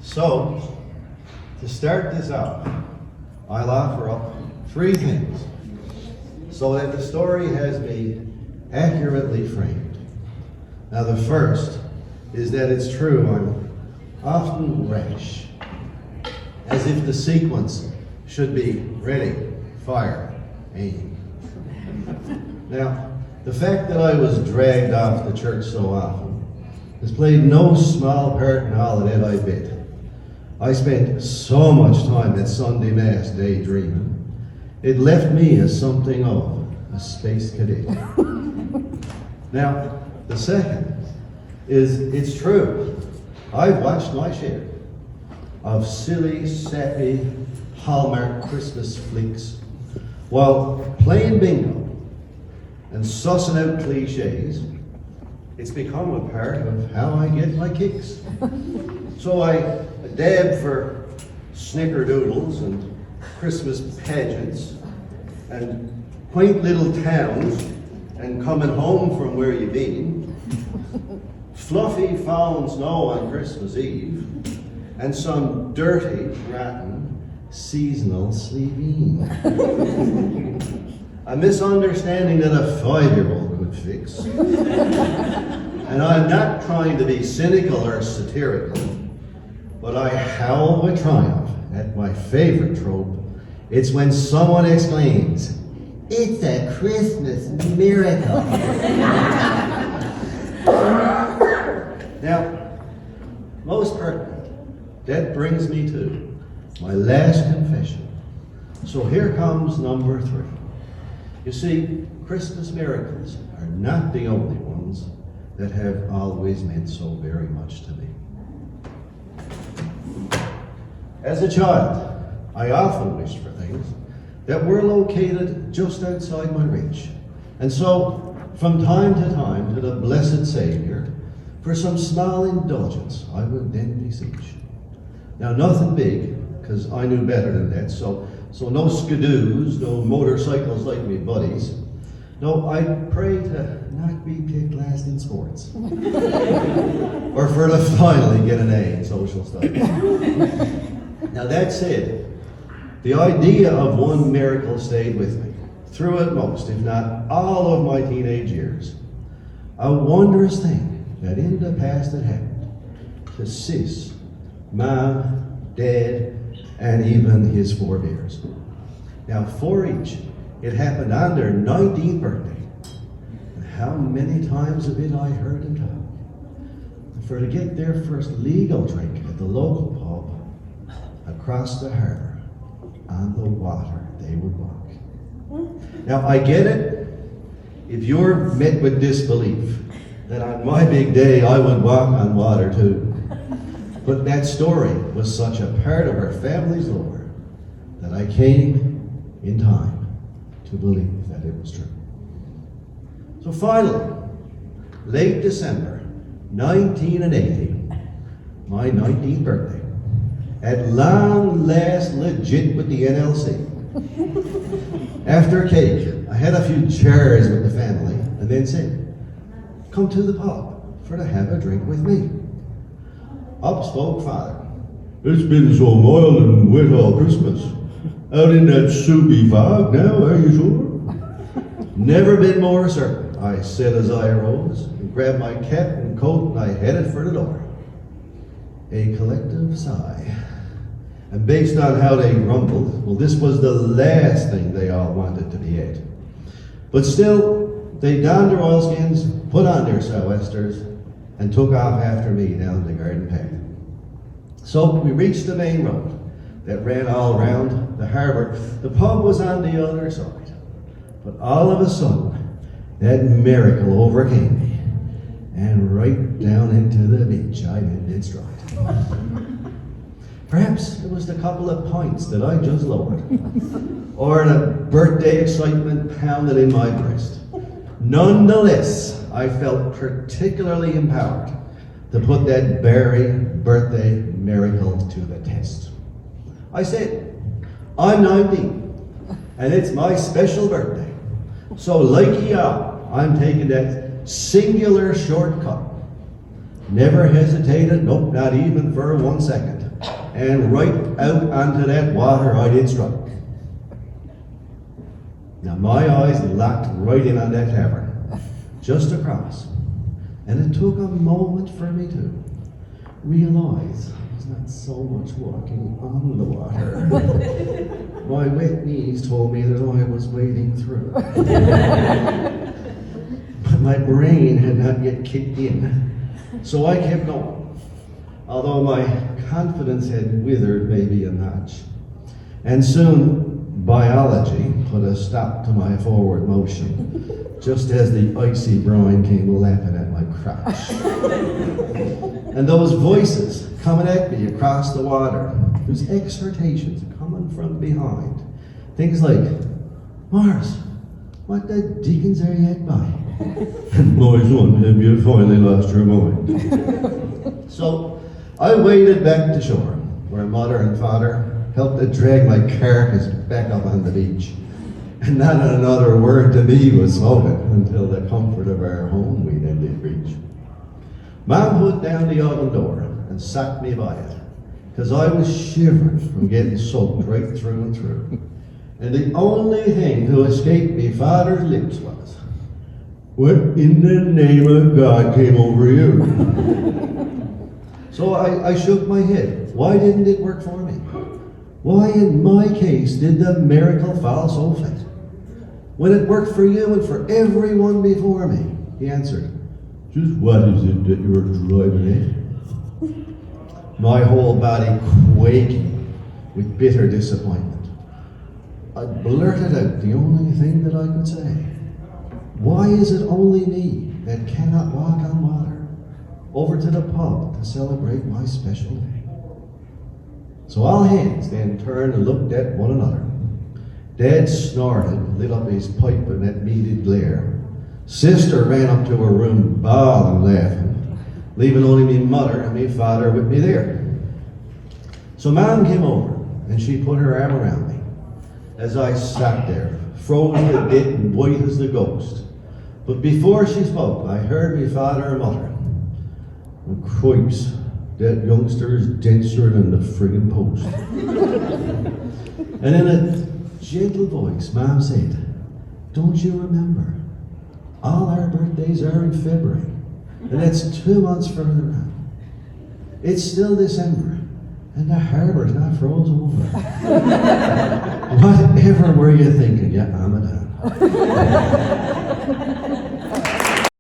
So, to start this out, I'll offer up three things so that the story has been accurately framed. Now, the first is that it's true, I'm often rash, as if the sequence should be ready, fire, aim. Now, the fact that I was dragged off the church so often has played no small part in all of that, I bet. I spent so much time at Sunday Mass daydreaming, it left me as something of a space cadet. Now, the second is it's true. I've watched my share of silly, sappy, Hallmark Christmas flicks while playing bingo and sussing out cliches. It's become a part of how I get my kicks. So I dab for snickerdoodles and Christmas pageants and quaint little towns and coming home from where you've been, fluffy falling snow on Christmas Eve, and some dirty, rotten, seasonal sleeping. A misunderstanding that a 5-year-old could fix. And I'm not trying to be cynical or satirical, but I howl with triumph at my favorite trope. It's when someone exclaims, "It's a Christmas miracle." Now, most pertinent, that brings me to my last confession. So here comes number 3. You see, Christmas miracles are not the only ones that have always meant so very much to me. As a child, I often wished for things that were located just outside my reach. And so, from time to the Blessed Savior, for some small indulgence, I would then beseech. Now, nothing big, because I knew better than that, so no skidoos, no motorcycles like me buddies. No, I pray to not be picked last in sports. Or for to finally get an A in social studies. Now that said, the idea of one miracle stayed with me throughout most, if not all of my teenage years. A wondrous thing that in the past had happened to Sis, Mom, Dad, and even his forebears. Now for each, it happened on their 19th birthday. And how many times of it I heard them talk. For to get their first legal drink at the local pub, across the harbor, on the water they would walk. Now I get it, if you're met with disbelief, that on my big day I would walk on water too. But that story was such a part of our family's lore that I came in time to believe that it was true. So finally, late December 1980, my 19th birthday, at long last legit with the NLC. After cake, I had a few chairs with the family and then said, "Come to the pub for to have a drink with me." Up spoke Father. "It's been so mild and wet all Christmas. Out in that soupy fog now, are you sure?" "Never been more certain," I said as I arose and grabbed my cap and coat and I headed for the door. A collective sigh. And based on how they grumbled, well, this was the last thing they all wanted to be at. But still, they donned their oilskins, put on their sou'westers, and took off after me down the garden path. So we reached the main road that ran all around the harbor. The pub was on the other side. But all of a sudden, that miracle overcame me. And right down into the beach I ended stride. Perhaps it was the couple of pints that I just lowered. Or the birthday excitement pounded in my breast. Nonetheless, I felt particularly empowered to put that very birthday miracle to the test. I said, "I'm 19, and it's my special birthday. So like y'all, I'm taking that singular shortcut. Never hesitated, nope, not even for 1 second. and right out onto that water I did strike. Now my eyes locked right in on that cavern, just across, and it took a moment for me to realize I was not so much walking on the water. My wet knees told me that I was wading through. But my brain had not yet kicked in, so I kept going, although my confidence had withered maybe a notch. And soon, biology put a stop to my forward motion, just as the icy brine came lapping at my crotch. And those voices coming at me across the water, those exhortations coming from behind, things like, "Mars, what the dickens are you at by? And my son, have you finally lost your mind?" So I waded back to shore, where mother and father helped to drag my carcass back up on the beach. And not another word to me was spoken until the comfort of our home we then did reach. Mom put down the oven door and socked me by it, because I was shivering from getting soaked right through and through. And the only thing to escape me father's lips was, "What in the name of God came over you?" So I shook my head. Why didn't it work for me? Why in my case did the miracle fall so flat? When it worked for you and for everyone before me, he answered, "Just what is it that you're driving at?" My whole body quaking with bitter disappointment, I blurted out the only thing that I could say. Why is it only me that cannot walk on water over to the pub to celebrate my special day? So all hands then turned and looked at one another. Dad snorted, lit up his pipe in that meated glare. Sister ran up to her room, bawling, laughing, leaving only me mother and me father with me there. So Mom came over, and she put her arm around me as I sat there, froze to bit and white as the ghost. But before she spoke, I heard me father mutter, "Cripes, that youngster is denser than the friggin' post." And in a gentle voice, Mom said, "Don't you remember? All our birthdays are in February, and that's 2 months further on. It's still December, and the harbor's not froze over." Whatever were you thinking, you Amadan?